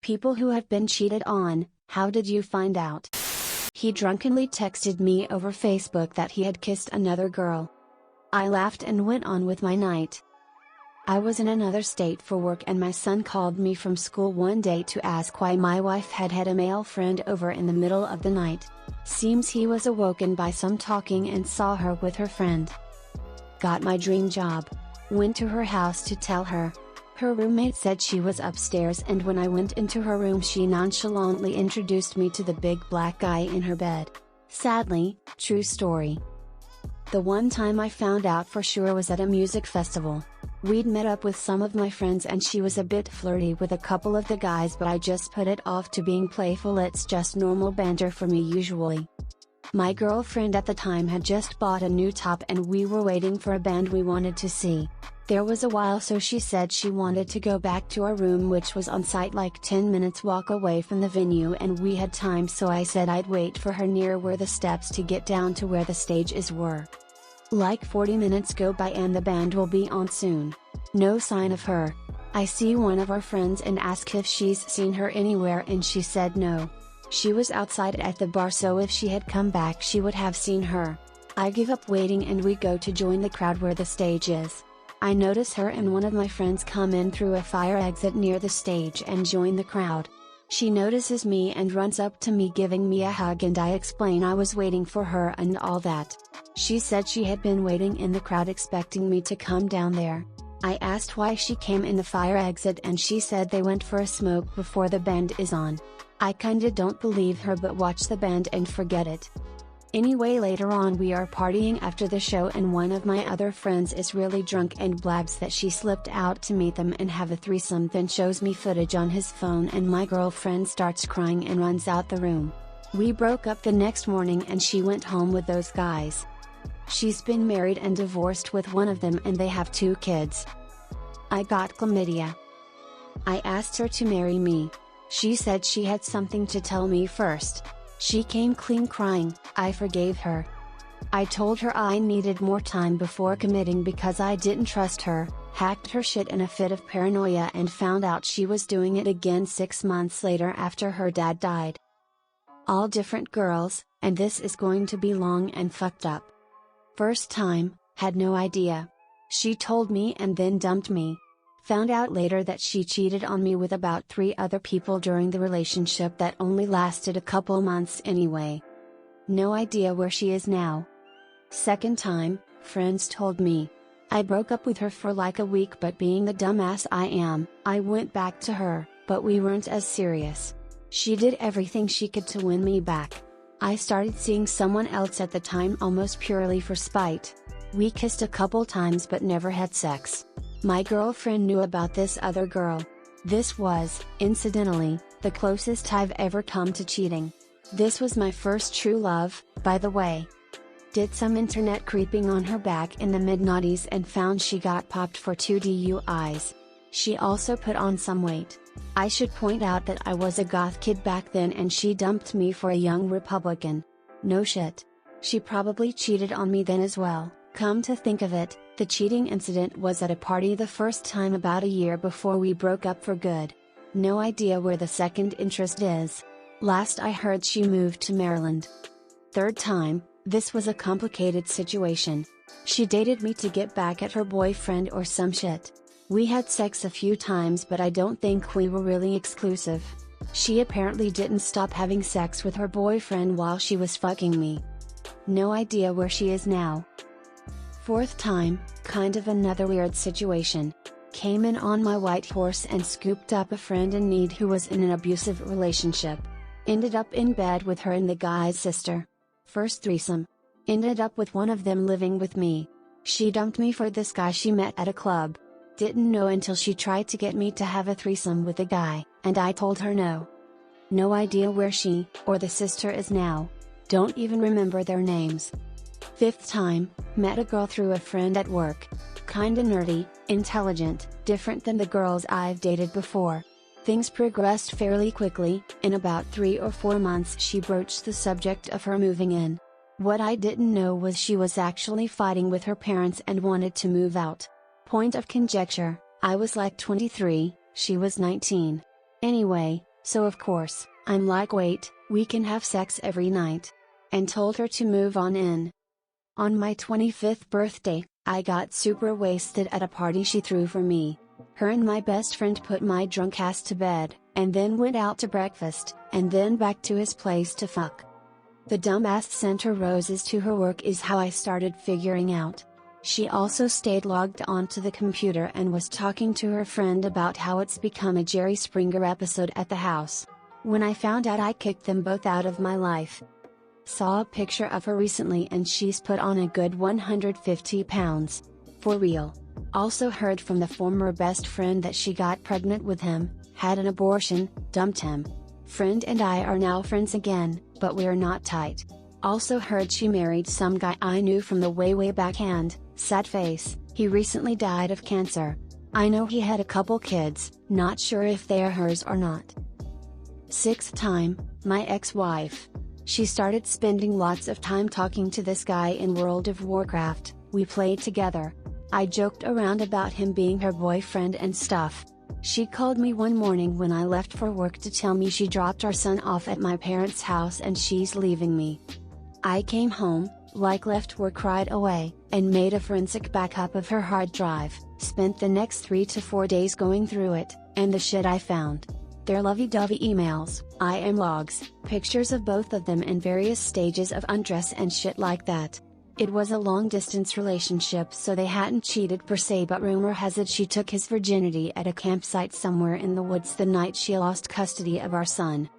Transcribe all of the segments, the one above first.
people who have been cheated on, how did you find out? He drunkenly texted me over Facebook that he had kissed another girl. I laughed and went on with my night. I was in another state for work and my son called me from school one day to ask why my wife had a male friend over in the middle of the night. Seems he was awoken by some talking and saw her with her friend. Got my dream job. Went to her house to tell her. Her roommate said she was upstairs, and when I went into her room she nonchalantly introduced me to the big black guy in her bed. Sadly, true story. The one time I found out for sure was at a music festival. We'd met up with some of my friends and she was a bit flirty with a couple of the guys, but I just put it off to being playful. It's just normal banter for me usually. My girlfriend at the time had just bought a new top and we were waiting for a band we wanted to see. There was a while, so she said she wanted to go back to our room, which was on site like 10 minutes walk away from the venue, and we had time, so I said I'd wait for her near where the steps to get down to where the stages were. Like 40 minutes go by and the band will be on soon. No sign of her. I see one of our friends and ask if she's seen her anywhere, and she said no. She was outside at the bar, so if she had come back she would have seen her. I give up waiting and we go to join the crowd where the stage is. I notice her and one of my friends come in through a fire exit near the stage and join the crowd. She notices me and runs up to me giving me a hug, and I explain I was waiting for her and all that. She said she had been waiting in the crowd expecting me to come down there. I asked why she came in the fire exit and she said they went for a smoke before the band is on. I kinda don't believe her, but watch the band and forget it. Anyway, later on we are partying after the show and one of my other friends is really drunk and blabs that she slipped out to meet them and have a threesome, then shows me footage on his phone and my girlfriend starts crying and runs out the room. We broke up the next morning and she went home with those guys. She's been married and divorced with one of them and they have 2 kids. I got chlamydia. I asked her to marry me. She said she had something to tell me first. She came clean crying. I forgave her. I told her I needed more time before committing because I didn't trust her, hacked her shit in a fit of paranoia, and found out she was doing it again 6 months later after her dad died. All different girls, and this is going to be long and fucked up. First time, had no idea. She told me and then dumped me. Found out later that she cheated on me with about 3 other people during the relationship that only lasted a couple months anyway. No idea where she is now. Second time, friends told me. I broke up with her for like a week, but being the dumbass I am, I went back to her, but we weren't as serious. She did everything she could to win me back. I started seeing someone else at the time almost purely for spite. We kissed a couple times but never had sex. My girlfriend knew about this other girl. This was, incidentally, the closest I've ever come to cheating. This was my first true love, by the way. Did some internet creeping on her back in the mid-noughties and found she got popped for 2 DUIs. She also put on some weight. I should point out that I was a goth kid back then and she dumped me for a young Republican. No shit. She probably cheated on me then as well. Come to think of it, the cheating incident was at a party the first time about a year before we broke up for good. No idea where the second interest is. Last I heard she moved to Maryland. Third time, this was a complicated situation. She dated me to get back at her boyfriend or some shit. We had sex a few times but I don't think we were really exclusive. She apparently didn't stop having sex with her boyfriend while she was fucking me. No idea where she is now. Fourth time, kind of another weird situation. Came in on my white horse and scooped up a friend in need who was in an abusive relationship. Ended up in bed with her and the guy's sister. First threesome. Ended up with one of them living with me. She dumped me for this guy she met at a club. Didn't know until she tried to get me to have a threesome with a guy, and I told her no. No idea where she, or the sister is now. Don't even remember their names. Fifth time, met a girl through a friend at work. Kinda nerdy, intelligent, different than the girls I've dated before. Things progressed fairly quickly. In about 3 or 4 months she broached the subject of her moving in. What I didn't know was she was actually fighting with her parents and wanted to move out. Point of conjecture, I was like 23, she was 19. Anyway, So of course, I'm like, wait, we can have sex every night. And told her to move on in. On my 25th birthday, I got super wasted at a party she threw for me. Her and my best friend put my drunk ass to bed, and then went out to breakfast, and then back to his place to fuck. The dumbass sent her roses to her work is how I started figuring out. She also stayed logged onto the computer and was talking to her friend about how it's become a Jerry Springer episode at the house. When I found out, I kicked them both out of my life. Saw a picture of her recently and she's put on a good 150 pounds. For real. Also heard from the former best friend that she got pregnant with him, had an abortion, dumped him. Friend and I are now friends again, but we're not tight. Also heard she married some guy I knew from the way back and, sad face, he recently died of cancer. I know he had a couple kids, not sure if they are hers or not. 6th time, my ex-wife. She started spending lots of time talking to this guy in World of Warcraft, we played together. I joked around about him being her boyfriend and stuff. She called me one morning when I left for work to tell me she dropped our son off at my parents' house and she's leaving me. I came home, left work right away, and made a forensic backup of her hard drive, spent the next 3 to 4 days going through it, and the shit I found. Their lovey-dovey emails, IM logs, pictures of both of them in various stages of undress and shit like that. It was a long-distance relationship, so they hadn't cheated per se, but rumor has it she took his virginity at a campsite somewhere in the woods the night she lost custody of our son.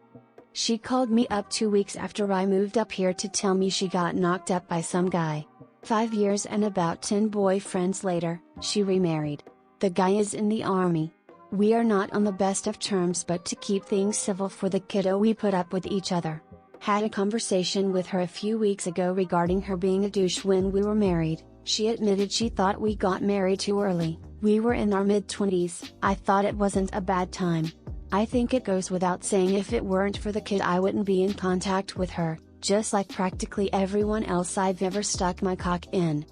She called me up 2 weeks after I moved up here to tell me she got knocked up by some guy. 5 years and about 10 boyfriends later, she remarried. The guy is in the army. We are not on the best of terms, but to keep things civil for the kiddo we put up with each other. Had a conversation with her a few weeks ago regarding her being a douche when we were married. She admitted she thought we got married too early. We were in our mid-20s, I thought it wasn't a bad time. I think it goes without saying if it weren't for the kid I wouldn't be in contact with her, just like practically everyone else I've ever stuck my cock in.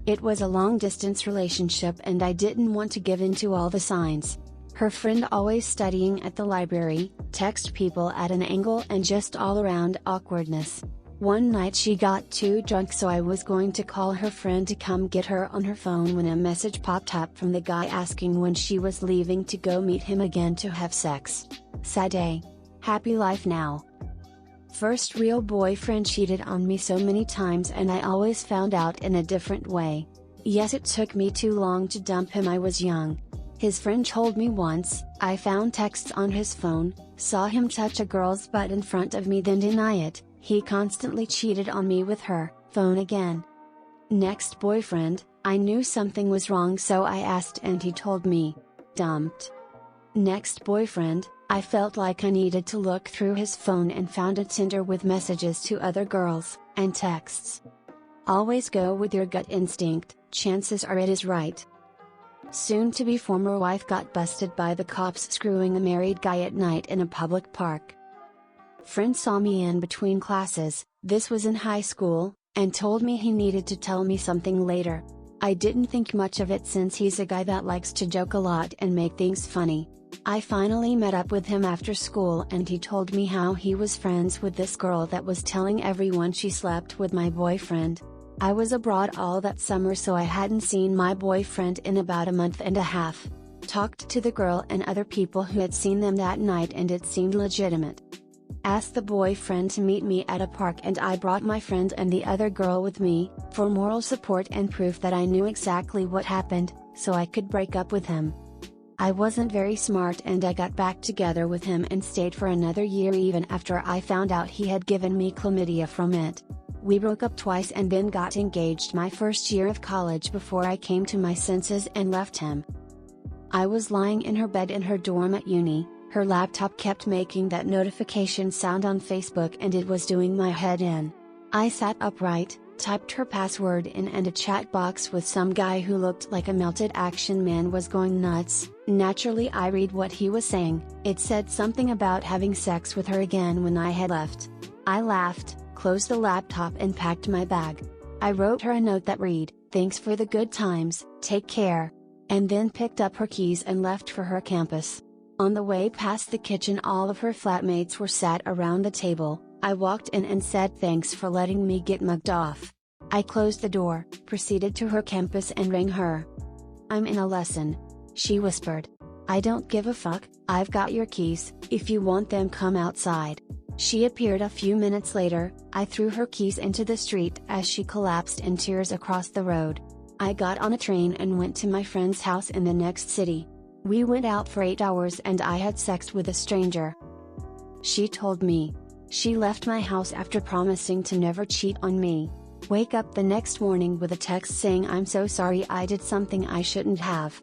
It was a long-distance relationship and I didn't want to give in to all the signs. Her friend always studying at the library, text people at an angle and just all around awkwardness. One night she got too drunk, so I was going to call her friend to come get her on her phone when a message popped up from the guy asking when she was leaving to go meet him again to have sex. Sad day. Happy life now. First real boyfriend cheated on me so many times and I always found out in a different way. Yes, it took me too long to dump him, I was young. His friend told me once, I found texts on his phone, saw him touch a girl's butt in front of me then deny it, he constantly cheated on me with her phone again. Next boyfriend, I knew something was wrong so I asked and he told me. Dumped. Next boyfriend, I felt like I needed to look through his phone and found a Tinder with messages to other girls, and texts. Always go with your gut instinct, chances are it is right. Soon to be former wife got busted by the cops screwing a married guy at night in a public park. Friend saw me in between classes, this was in high school, and told me he needed to tell me something later. I didn't think much of it since he's a guy that likes to joke a lot and make things funny. I finally met up with him after school and he told me how he was friends with this girl that was telling everyone she slept with my boyfriend. I was abroad all that summer so I hadn't seen my boyfriend in about a month and a half. Talked to the girl and other people who had seen them that night and it seemed legitimate. Asked the boyfriend to meet me at a park and I brought my friend and the other girl with me, for moral support and proof that I knew exactly what happened, so I could break up with him. I wasn't very smart and I got back together with him and stayed for another year even after I found out he had given me chlamydia from it. We broke up twice and then got engaged my first year of college before I came to my senses and left him. I was lying in her bed in her dorm at uni, her laptop kept making that notification sound on Facebook and it was doing my head in. I sat upright, typed her password in and a chat box with some guy who looked like a melted action man was going nuts. Naturally I read what he was saying, it said something about having sex with her again when I had left. I laughed, closed the laptop and packed my bag. I wrote her a note that read, "Thanks for the good times, take care," and then picked up her keys and left for her campus. On the way past the kitchen, all of her flatmates were sat around the table. I walked in and said thanks for letting me get mugged off. I closed the door, proceeded to her campus and rang her. "I'm in a lesson," she whispered. "I don't give a fuck, I've got your keys, if you want them come outside." She appeared a few minutes later. I threw her keys into the street as she collapsed in tears across the road. I got on a train and went to my friend's house in the next city. We went out for 8 hours and I had sex with a stranger. She told me. She left my house after promising to never cheat on me. Wake up the next morning with a text saying "I'm so sorry, I did something I shouldn't have."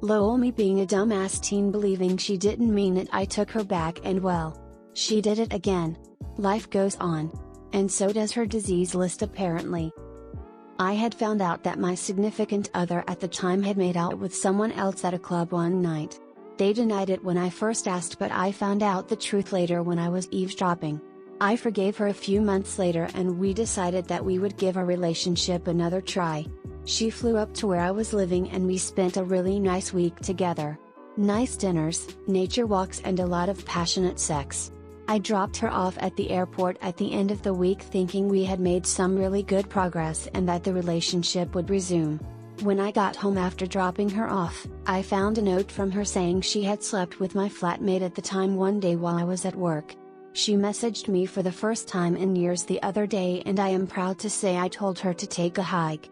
Lol, me being a dumbass teen believing she didn't mean it, I took her back and well, she did it again. Life goes on. And so does her disease list apparently. I had found out that my significant other at the time had made out with someone else at a club one night. They denied it when I first asked, but I found out the truth later when I was eavesdropping. I forgave her a few months later and we decided that we would give our relationship another try. She flew up to where I was living and we spent a really nice week together. Nice dinners, nature walks and a lot of passionate sex. I dropped her off at the airport at the end of the week thinking we had made some really good progress and that the relationship would resume. When I got home after dropping her off, I found a note from her saying she had slept with my flatmate at the time one day while I was at work. She messaged me for the first time in years the other day and I am proud to say I told her to take a hike.